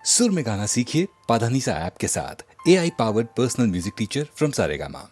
सुर में गाना सीखिए पाधानीसा ऐप के साथ। AI powered personal music teacher from Saregama.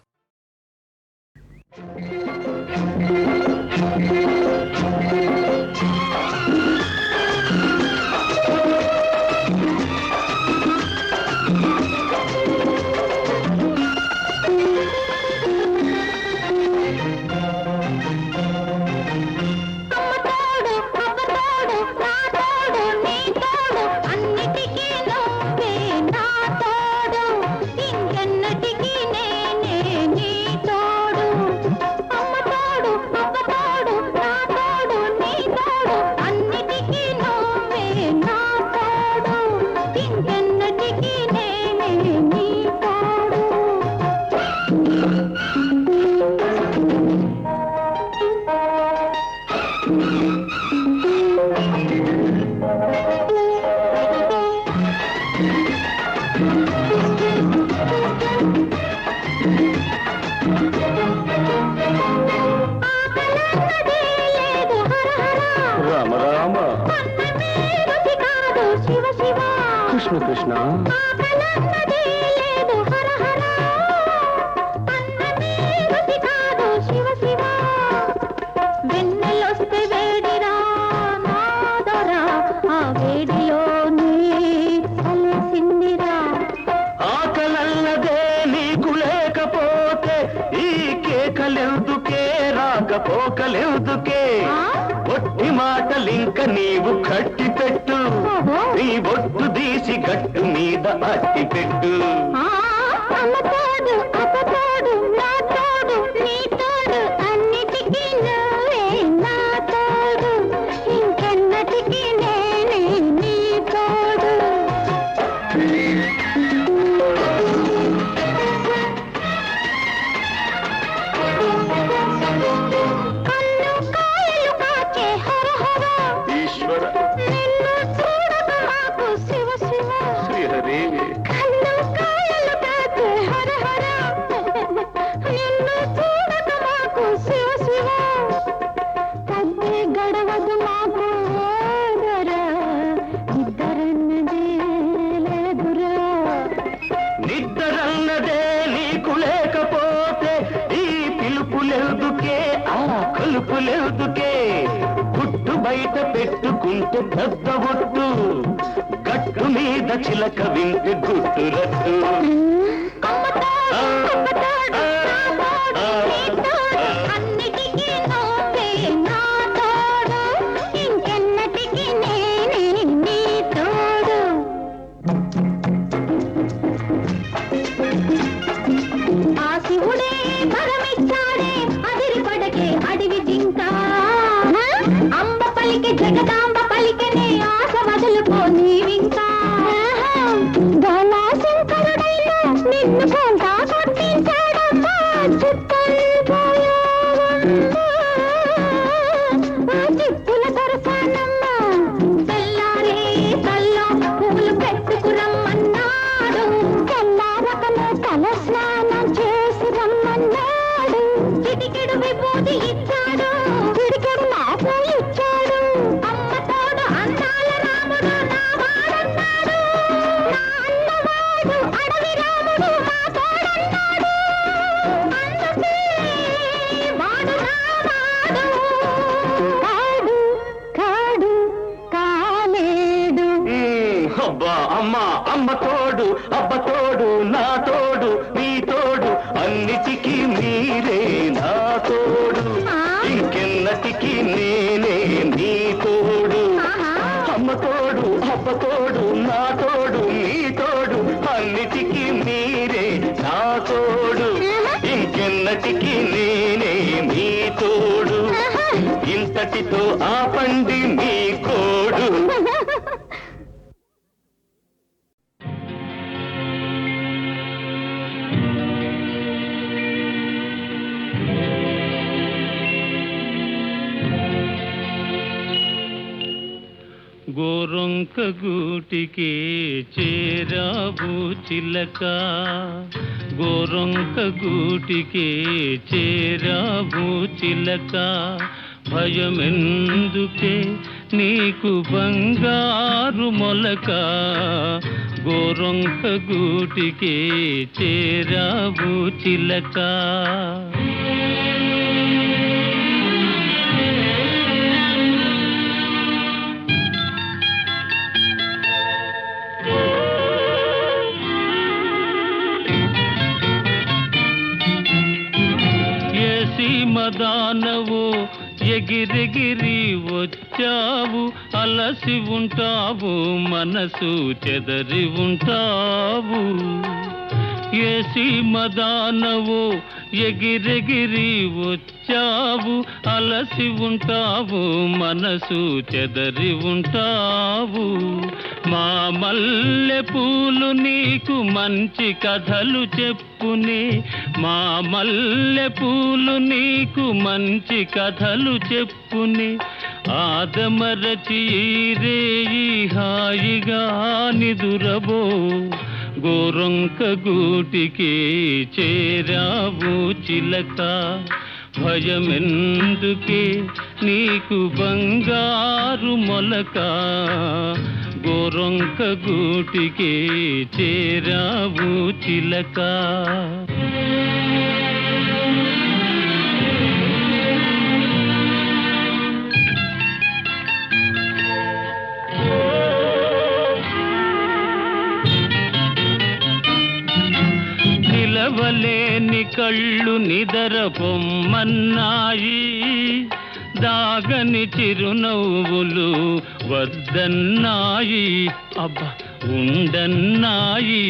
Rama Rama Krishna Krishna ఆకలన్నదే నీకు లేకపోతే ఈ కేకలెందుకే రాకపోకలెందుకే ఒట్టి మాటలింక నీవు కట్టి పెట్టు నీ బొట్టు తీసి గట్టు మీద అట్టి పెట్టు ఈశ్వర శ్రీహరి గడవదు మాకు నిద్రన్నదే నీకు లేకపోతే ఈ పిలుపులెందుకే ఆ కొలుపులెందుకే గుట్టు బయట పెట్టుకుంటే పెద్ద ఒట్టు గట్టు మీద చిలక వింటే గుట్టు రట్టు శివుడే వరమిచ్చాడే అదిరి పడకే అడివి జింక అంబ పలికే జగదాంబ పలికనే ఆశ వదులుకోనివింకా శంకరుడైనా నిన్ను కొంత కొట్టించాడమ్మా చిప్పుల దొరసానమ్మా తెల్లారే తల్లో పూలు పెట్టుకురమ్మన్నాడు తెల్లారకనే తల స్నానం చేసి రమ్మన్నాడు చిటికెడు విభూతి ఇచ్చాడు చిటికెడు నాకు ఇచ్చాడు అమ్మ తోడు అందాల రాముడు నా వాడన్నాడు నా అన్నవాడు అడవి రాముడు మా తోడన్నాడు అందుకే వాడు నా వాడు కాడు కాడు కాలేడు అబ్బా అమ్మ అమ్మ తోడు అబ్బ తోడు నా తోడు నీ తోడు అన్నిటికీ మీరే నా తోడు ఇంకెన్నటికీ నేనే నీ తోడు అమ్మ తోడు అబ్బ తోడు నా తోడు నీ తోడు అన్నిటికీ మీరే నా తోడు ఇంకెన్నటికీ నేనే నీ తోడు ఇంతటితో ఆపండి మీ కోడు గోరొంక గూటికి చేరావు చిలక, గోరొంక గూటికి చేరావు చిలక, భయమెందుకే నీకు బంగారు మొలక గోరొంక గూటికి చేరావు చిలక. మదానవు ఎగిరెగిరి వచ్చావు, అలసి ఉంటావు, మనసు చెదరి ఉంటావు. ఏసి మదానవు ఎగిరెగిరి వచ్చావు, అలసి ఉంటావు, మనసు చెదరి ఉంటావు. మా మల్లె పూలు నీకు మంచి కథలు చెప్పునే, మా మల్లె పూలు నీకు మంచి కథలు చెప్పునే. ఆదమరచి రేయి హాయిగా నిదురబో, గోరొంక గూటికి చేరావు చిలక. భయమెందుకే నీకు బంగారు మొలక, గోరొంక గూటికి చేరావు చిలక. నిలవలేని కళ్ళు నిదర పొమ్మన్నాయి, దాగని చిరునవ్వులు వద్దన్నాయి, అబ్బా ఉండన్నాయి.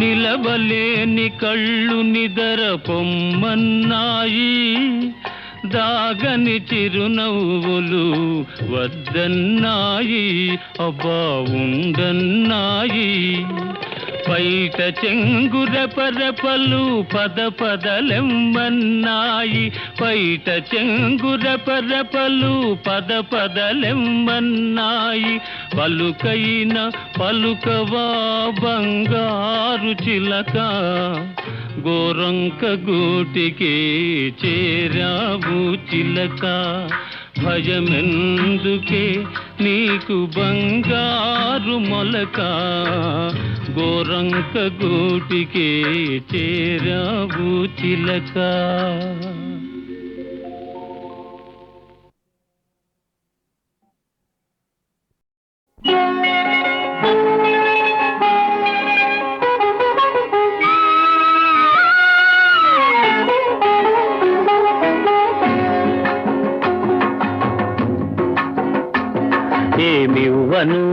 నిలవలేని కళ్ళు నిదర పొమ్మన్నాయి, దాగని చిరునవ్వులు వద్దన్నాయి, అబ్బా ఉండన్నాయి. బయట చెంగురెపరెపలు పద పదలెమ్మన్నాయి, బయట చెంగురెపరెపలు పద పదలెమ్మన్నాయి. పలుకైన పలుకవా బంగారు చిలక, గోరొంక గూటికి చేరావు చిలక. భయమెందుకే నీకు బంగారు మొలక, గోరొంక గూటికి చేరావు చిలక. ఏమివ్వను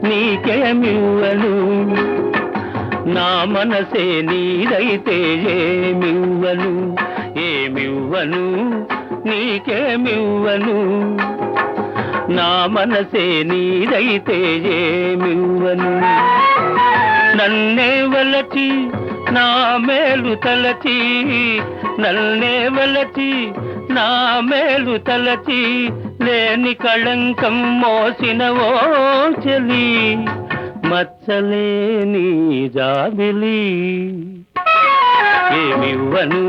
నీకేమివ్వను, నా మనసే నీదైతే ఏమివ్వను. ఏమివ్వను నీకేమివ్వను, నా మనసే నీదైతే ఏమివ్వను. నన్నే వలచి నా మేలు తలచి, నన్నే వలచి నా మేలు తలచి, లేని కళంకం మోసిన ఓ చెలి, మచ్చలేని జాబిలి. ఏమివ్వను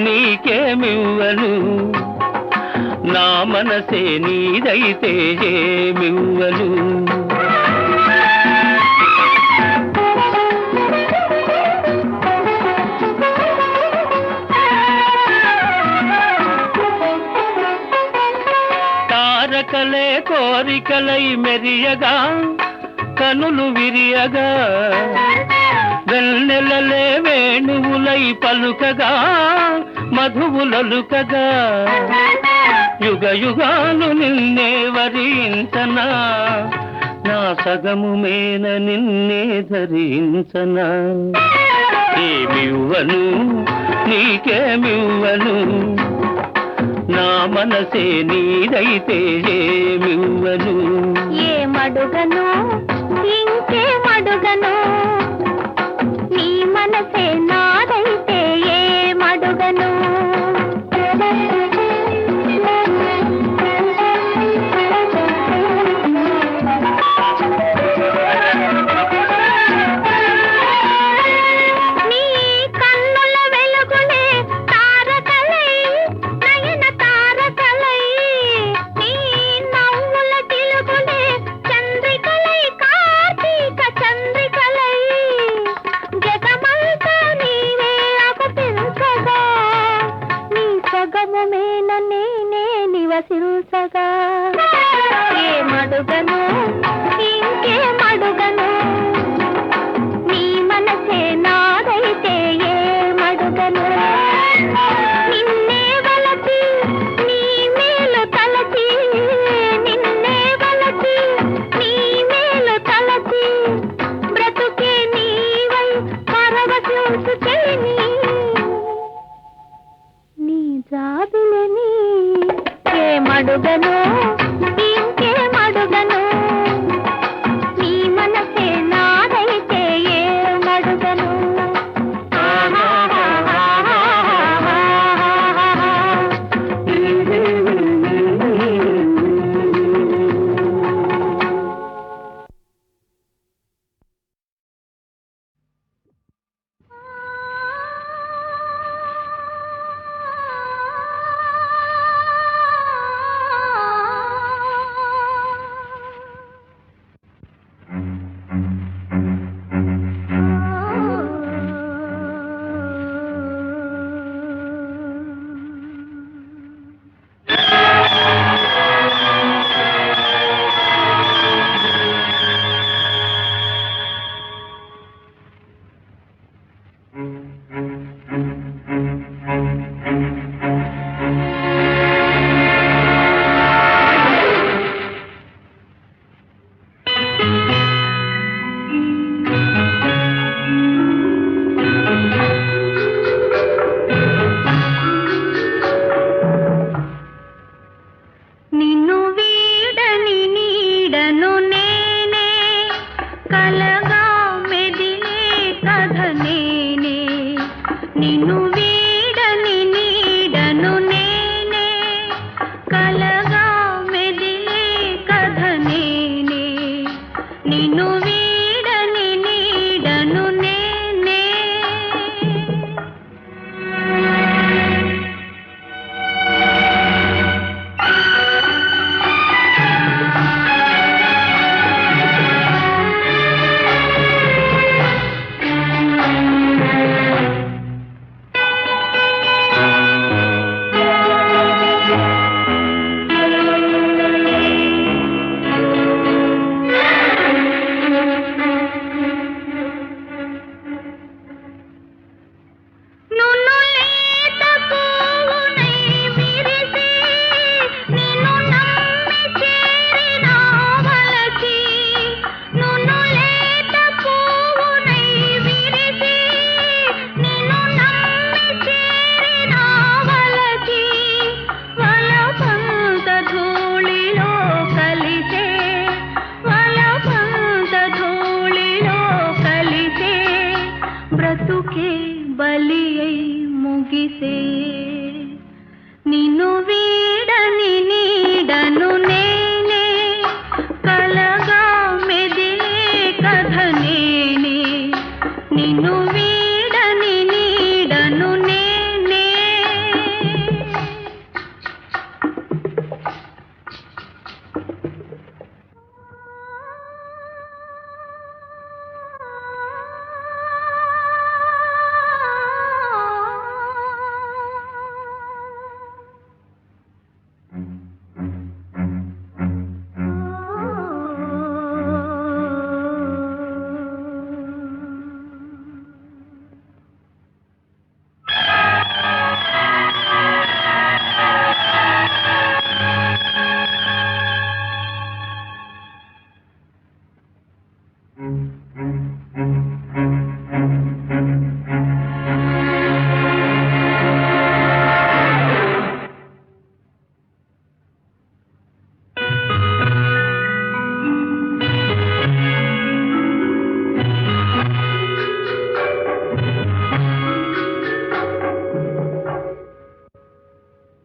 నీకేమివ్వను, నా మనసే నీదైతే ఏమివ్వను. తారకలే కోరికలై మెరియగా, కనులు విరియగా, వెన్నెలలే వేణువులై పలుకగా, మధువులలుకగా, యుగ యుగాలు నిన్నే వరించనా, నా సగము మేన నిన్నే ధరించనా. ఏమివ్వను నీకేమివ్వను, నా మనసే నీదైతే ఏమివ్వను. ఏమడుగను ఇంకేమడుగను, నీ మనసే నాదైతే ఏమడుగను. కలగా మెదిలే కథ నేనే, నిన్ను వీడని నీడను నేనే. కలగా మెదిలే కథ నేనే, నిన్ను వీడని నీడను నేనే. నున్ను లేత పువ్వునై విరిసి, నిన్ను నమ్మి చేరిన వలచి. నున్ను లేత పువ్వునై విరిసి, నిన్ను నమ్మి చేరిన వలచి. వలపంత ధూళిలో కలిసే, వలపంత ధూళిలో కలిసే. బ్రతుకే బలి అయి ముగిసే, నిన్ను వీడని నీడను నేనే. కలగా మెదిలే కథ నేనే, నిన్ను వీడని నీడను నేనే.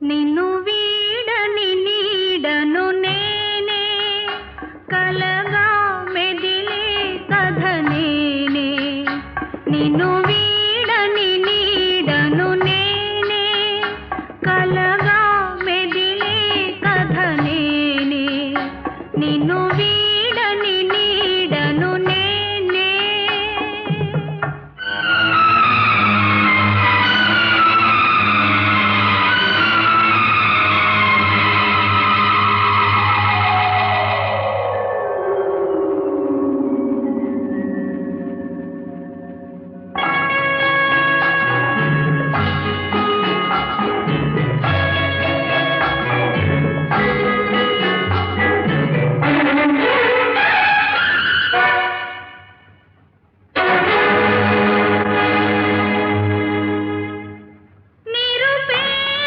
నిన్ను వీడని నీడను నేనే, కలగా మెదిలే కథ నేనే. నిన్ను వీడని నీడను నేనే, కలగా మెదిలే కథ నేనే. నిన్ను వీడని నీడను నేనే.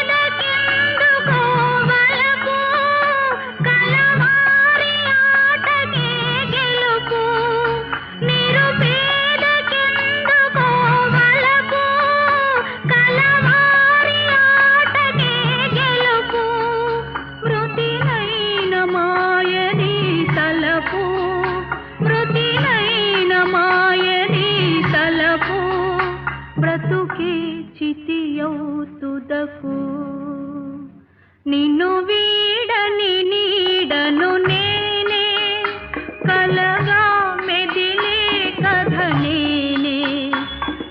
నిరుపేదకెందుకో వలపు, కలవారి ఆటకే గెలుపు. నిరుపేదకెందుకో వలపు, కలవారి ఆటకే గెలుపు. మృతినైన మాయని తలపు, మృతినైన మాయని తలపు. బ్రతుకే చితియౌతుదకు, నిన్ను వీడని నీడను నేనే. కలగా మెదిలే కథ నేనే,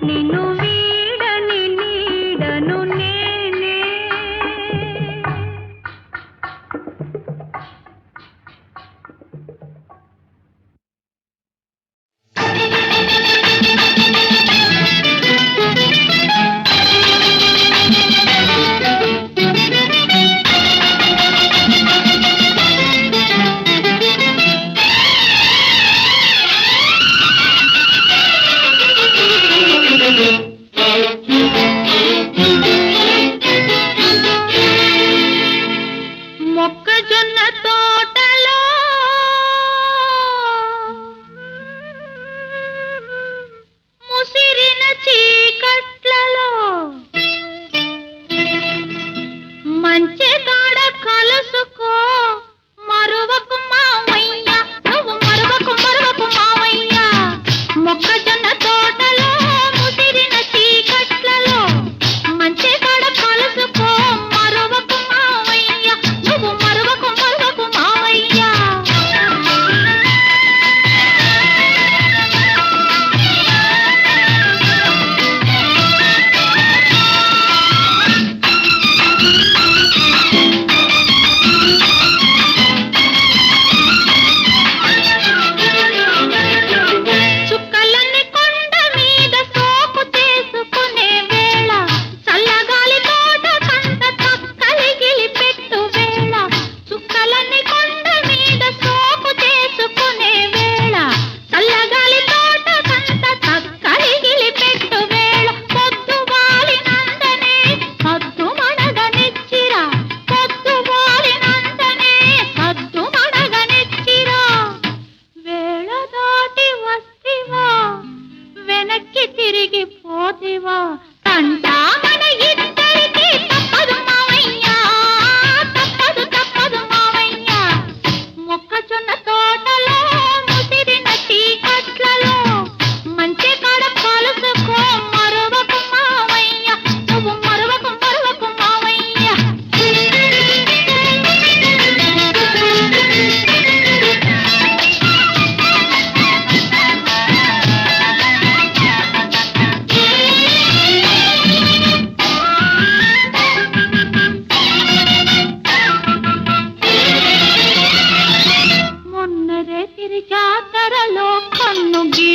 నిన్ను వీడని నీడను నేనే.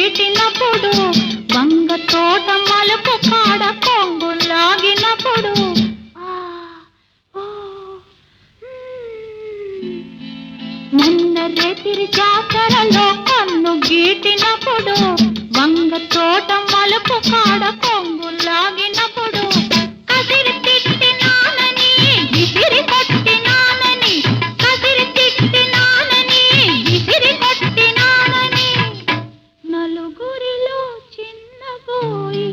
గీటినప్పుడు వంగ తోట మలుపు కాడ కొంగు లాగినప్పుడు మొన్న రేతిరి జాతరలో కన్ను గీటినప్పుడు వంగ తోట మలుపు కాడ కొంగు లాగినప్పుడు కసిరి తిట్టినానని విసిరి కొట్టినానని కసిరి తిట్టినానని విసిరి కొట్టినానని నలుగురిలో చిన్నబోయి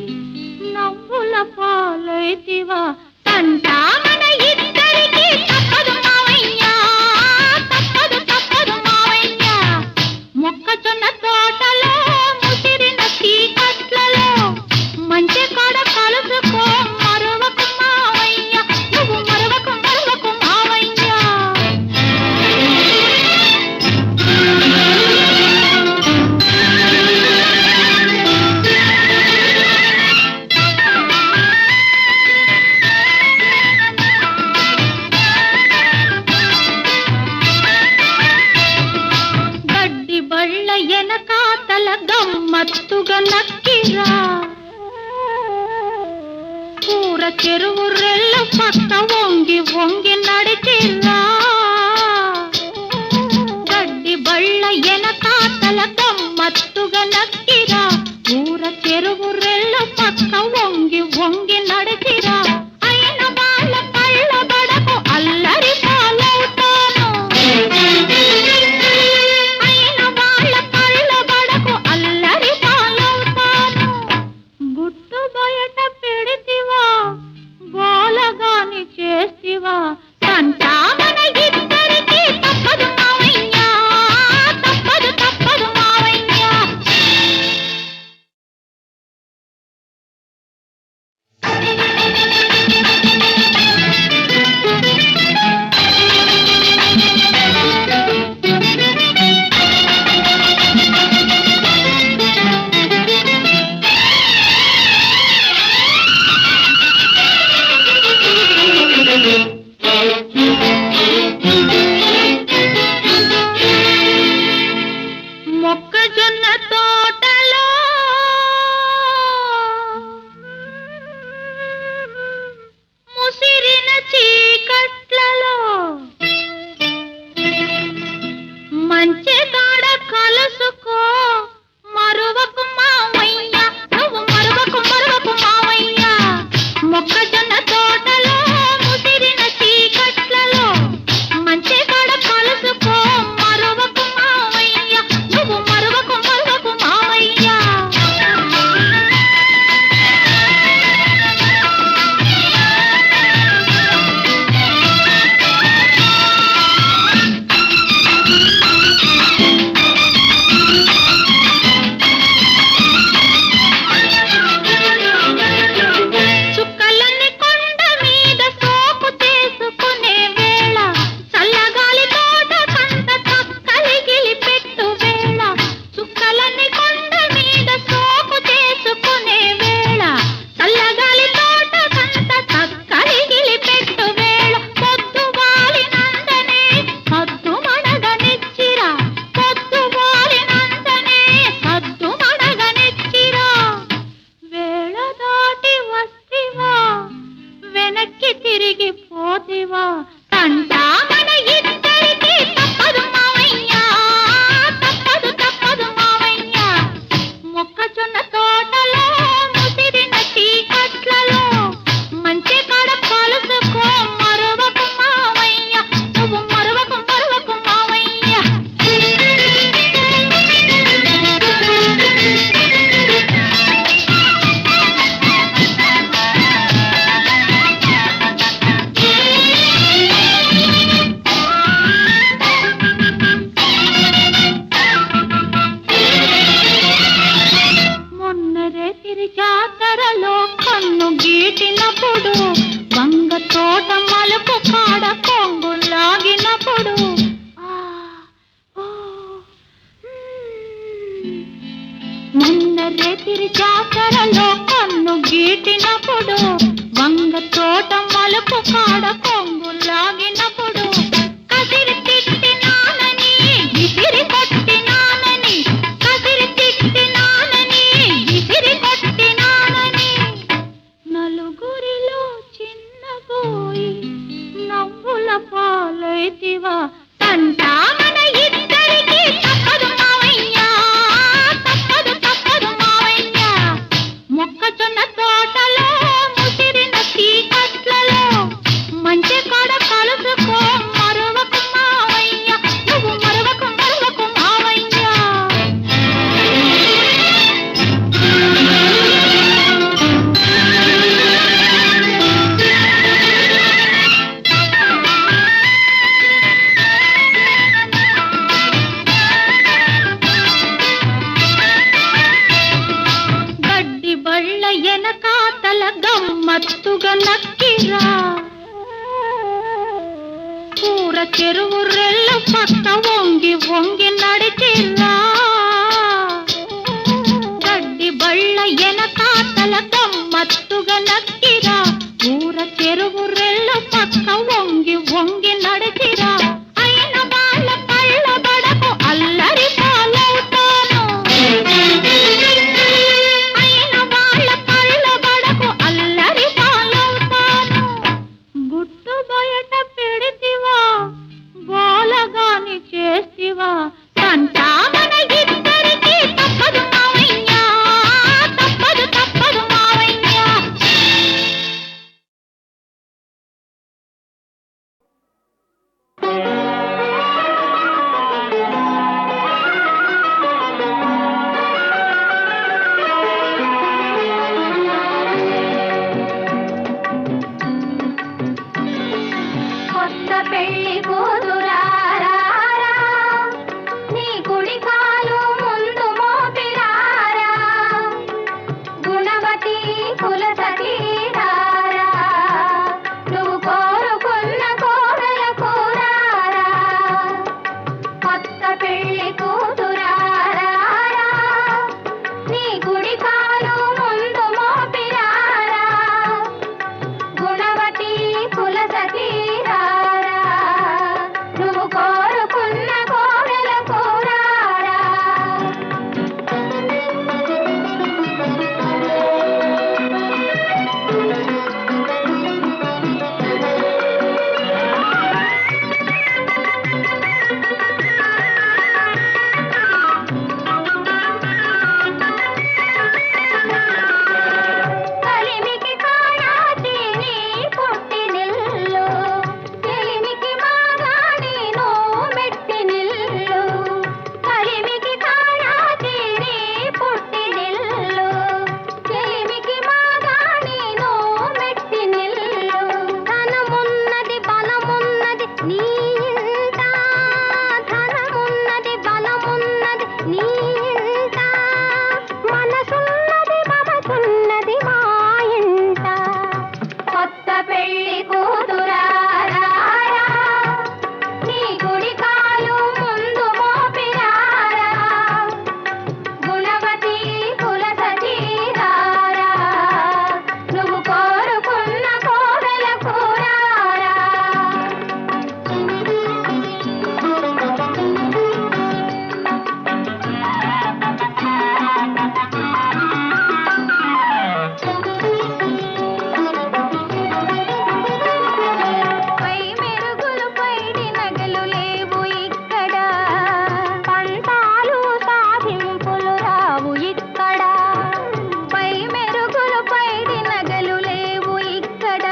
నవ్వుల పాలైతివా తంటా మన ఇద్దరికి తప్పదు మావయ్యా తప్పదు తప్పదు మావయ్యా మొక్కజొన్న తోటలో ముసిరిన చీకట్లలో మంచి కాడ కలుసుకో మరవకు మావయ్య నువ్వు మరవకు మరవకు మావయ్యా గడ్డి బళ్ళ ఎనకాతల గమ్మత్తుగా నక్కిరా కూర చెరువు రెల్ల పక్క వంగి వంగి నడిచిరా గడ్డి బళ్ళ ఎనకాతల గమ్మత్తుగా నక్కిరా కూర చెరువు రెల్ల పక్క వంగి వంగి నడిచిరా అయిన వాళ్ళ కళ్ళ బడకు అల్లరి పాలవుతాను అయిన వాళ్ళ కళ్ళ బడకు అల్లరి పాలవుతాను గుట్టు బయట పెడితివా గోలగాని చేస్తివా తంటా మన ఇద్దరికి తప్పదు మావయ్యా తప్పదు తప్పదు మావయ్యా మొక్కజొన్న తోటలో ముసిరిన చీకట్లలో మంచి కాడ కలుసుకో మరువకు మావయ్య నువ్వు మరువకు మరువకు మావయ్య మొక్కజొన్న తోటలో ముసిరిన చీకట్లలో మంచి కాడ కలుసుకో మరువకు మావయ్య నువ్వు మరువకు మరువకు మావయ్య చుక్కలన్నీ కొండ మీద సోకు చేసుకునే వేళ చల్లగాలి తోట కంట చక్కలిగిలి పెట్టు వేళ చుక్కలన్నీ కొండ మీద సోకు చేసుకునే వేళ చల్లగాలి తోట కంట చక్కలిగిలి పెట్టు వేళ పొద్దు వాలినందనే సద్దు మడగనిచ్చిరా పొద్దు వాలినందనే సద్దు మడగనిచ్చిరా వేళ దాటి వస్తివా వెనక్కి తిరిగి పోతివా తంటా మన ఇద్దరికి తప్పదు మావయ్యా తప్పదు తప్పదు మావయ్యా మొక్కజొన్న తోటలో ముసిరిన చీకట్లలో మంచి కాడ కలుసుకో మరువకు మావయ్య నువ్వు మరువకు మరువకు మావయ్య మొన్న రేతిరి జాతరలో కన్ను గీటినప్పుడు వంగ తోట మలుపు కాడ కొంగు లాగినప్పుడు మొన్న రేతిరి జాతరలో కన్ను గీటినప్పుడు వంగ తోట మలుపు కాడ కొంగు లాగినప్పుడు కసిరి తిట్టినానని విసిరి కొట్టినానని కసిరి తిట్టినానని ఎనకాతల గమ్మత్తుగా నక్కిరా కూర చెరువు రెల్ల పక్క వంగి వంగి నడిచిరా గడ్డి బళ్ళ ఎనకాతల గమ్మత్తుగా నక్కిరా కూర చెరువు రెల్ల పక్క వంగి వంగి నడిచిరా అయిన వాళ్ళ కళ్ళ బడకు అల్లరి పాలవుతాను అయిన వాళ్ళ కళ్ళ బడకు అల్లరి పాలవుతాను గుట్టు బయట పెడితివా గోలగాని చేస్తివా సంతామన ఇద్దరికి తప్పదు మావయ్యా తప్పదు తప్పదు మావయ్యా. కొత్త పెళ్లి కూతురారా నీ కుడి కాలు ముందు మోపిరారా గుణవతి కులసతీరారా నువ్వు కోరుకున్న కోరల కూరారా కొత్త పెళ్లి కూతురారా నీ కుడి కాలు ముందు మోపిరారా గుణవతి కులసతీరారా నువ్వు కోరుకున్న కోవెల కూరారా కలిమికి కాయాచి నీ పుట్టినిల్లు చెలిమికి మాగాని నో మెట్టినిల్లు కలిమికి కాయాచి నీ పుట్టినిల్లు చెలిమికి మాగాని నో మెట్టినిల్లు ధనమున్నది బలమున్నది నీ ఇంట ధనమున్నది బలమున్నది నీ ఇంట మనసున్నది మమసున్నది మా ఇంట కొత్త పెళ్లి కూతురారా నీ కుడి కాలు ముందు మోపిరారా గుణవతి కులసతీరారా నువ్వు కోరుకున్న కోవెల కూరారా పై మెరుగులు పైడి నగలు లేవు ఇక్కడ పంతాలు సాధింపులు రావు ఇక్కడ పై మెరుగులు పైడి నగలు లేవు ఇక్కడ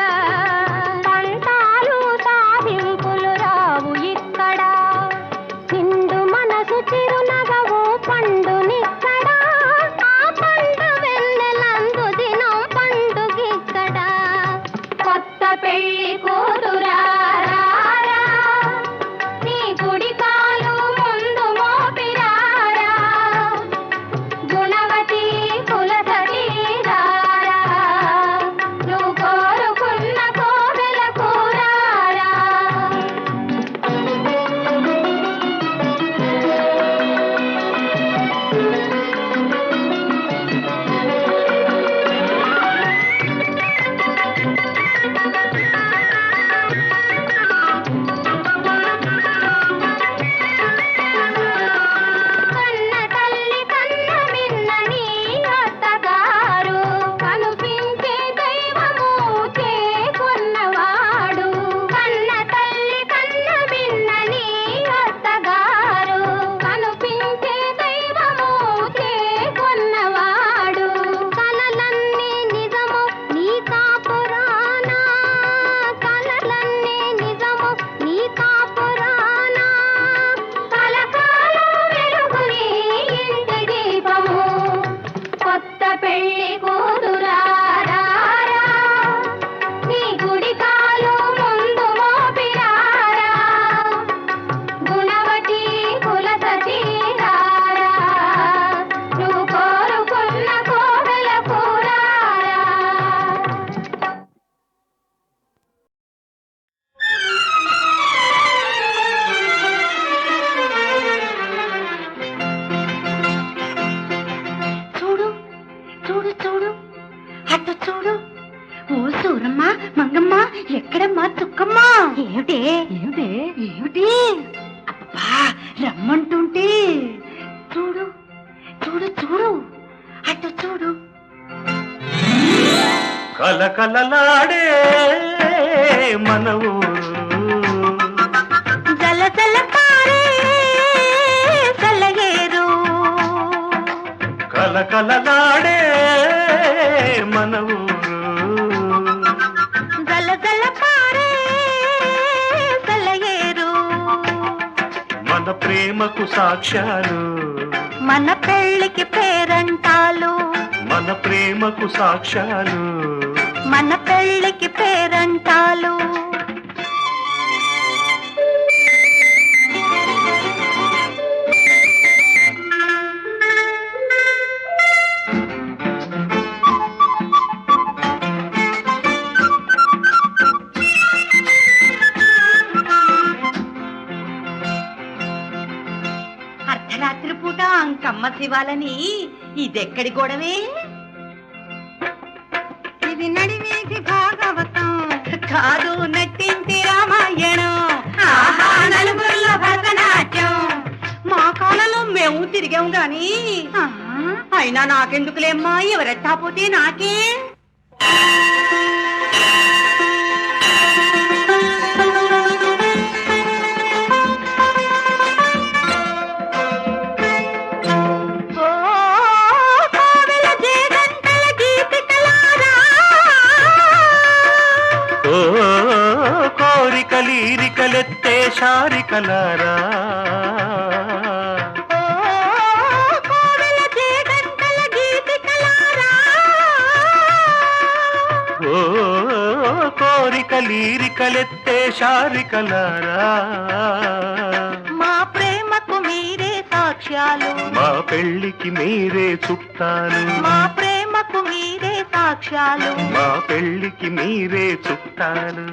పంతాలు సాధింపులు రావు ఇక్కడ నిండు మనసు చిరునగవు పండునిక్కడ ఆ పండు వెన్నెలందు దినం పండుగిక్కడ కొత్త పెళ్లి కూతురారా నీ కుడి కాలు ముందు మోపిరారా గుణవతి కులసతీరారా నువ్వు కోరుకున్న కోవెల కూరారా కన్న తల్లి కన్న మిన్న నీ అత్తగారు కనిపించే దైవము చేకొన్నవాడు కన్న తల్లి కన్న మిన్న నీ అత్తగారు కనిపించే దైవము చేకొన్నవాడు కలలన్నీ నిజము నీ కాపురానా కలలన్నీ నిజము నీ కాపురానా కలకాలం వెలుగు నీ ఇంటి దీపము కొత్త పెళ్లి కూతురారా నీ కుడి కాలు ముందు మోపిరారా గుణవతి కులసతీరారా నువ్వు కోరుకున్న కోవెల కూరారా ఎక్కడమ్మా చుక్కమ్మా? ఏమిటి ఏమిటి ఏమిటి? అబ్బా రమ్మంటుంటే చూడు చూడు చూడు అటు చూడు. కలకలలాడే మన ఊరు, జల జల పారే చల్లగేరు. కలకలలాడే మన ఊరు, జల జల పారే చల్లగేరు. మన ప్రేమకు సాక్ష్యాలు, మన పెళ్ళికి పేరంటాలు. మన ప్రేమకు సాక్ష్యాలు, మన పెళ్ళికి పేరంటాలు. అర్ధరాత్రి పూట అంకమ్మ శివాలని ఇదెక్కడి గొడవే? ఇది నడివేసి భాగవతం కాదు, నట్టింటి రామాయణం. ఆహా నలుగురిలో భరతనాట్యం. మా కాలంలో మేము తిరిగాం గాని అయినా నాకెందుకులేమ్మా, ఎవరెట్టా పోతే నాకే. కోరికలీరికలెత్తే శారికలారా, ఓ కోరికలీరికలెత్తే శారికలారా. మా ప్రేమకు మీరే సాక్ష్యాలు, మా పెళ్ళికి మీరే చుట్టాలు. మా ప్రేమకు మీరే సాక్ష్యాలు, మా పెళ్ళికి మీరే చుట్టాలు.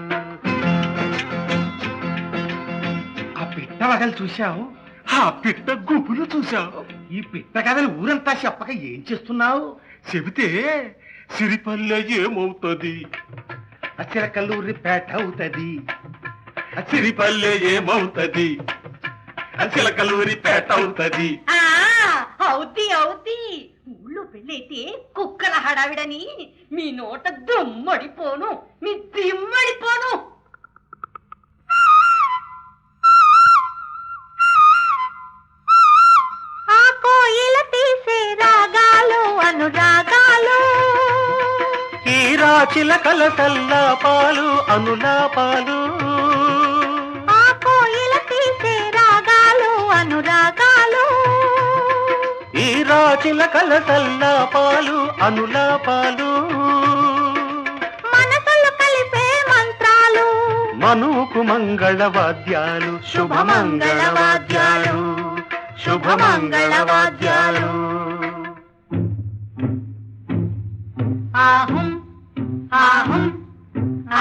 ఆ పిట్ట వగలు చూశావు, ఆ పిట్ట గుబులు చూశావు. ఈ పిట్ట కథలు ఊరంతా చెప్పక ఏం చేస్తున్నావు? చెబితే సిరిపల్లె ఏమవుతుంది, అచిరకల్లూరి పేట అవుతుంది. సిరిపల్లె ఏమవుతుంది, అచిరకల్లూరి పేట అవుతుంది. అవుతి అవుతి. ఊళ్ళో పెళ్ళైతే కుక్కల హడావిడని మీ నోట దుమ్మడిపోను, మీ దిమ్మడిపోను. ఆ కోయిల తీసే రాగాలు అనురాగాలు, ఈ రాచిలకల కల్లాపాలు అనులాపాలు. ఆ కోయిల తీసే రాగాలు అనురాగాలు, ఈ రాచిలకల కల్లాపాలు అనులాపాలు. మనసులు కలిపే మంత్రాలు, మనుకు మంగళవాద్యాలు, శుభమంగళవాద్యాలు, శుభమంగళవాద్యాలు. ఆహుం ఆహుం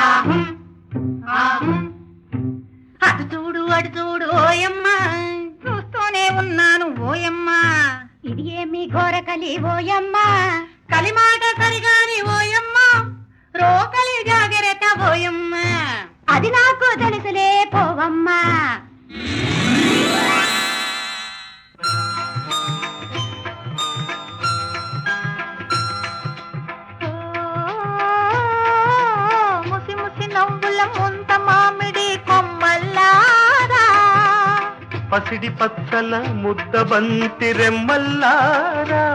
ఆహుం ఆహుం. అటు చూడు అటు చూడు ఓయమ్మ, చూస్తూనే ఉన్నాను ఓయమ్మ. ఇది ఏమి ఘోరకలి ఓయమ్మ, కలిమాట సరిగాని ఓయమ్మ, రోకలి జాగ్రత్త ఓయమ్మ. అది నాకు తెలుసులే పోవమ్మా. ముసి ముసి నవ్వుల ముంత మామిడి కొమ్మల్లారా, పసిడి పచ్చల ముద్ద బంతి రెమ్మల్లారా.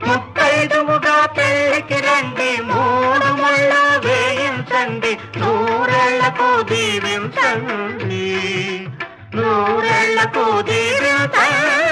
ముత్తైదువుగా పెళ్ళికి రండి, మూడు ముళ్ళ వేయించండి, నూరేళ్లకు దీవించండి, నూరేళ్లకు దీవించండి.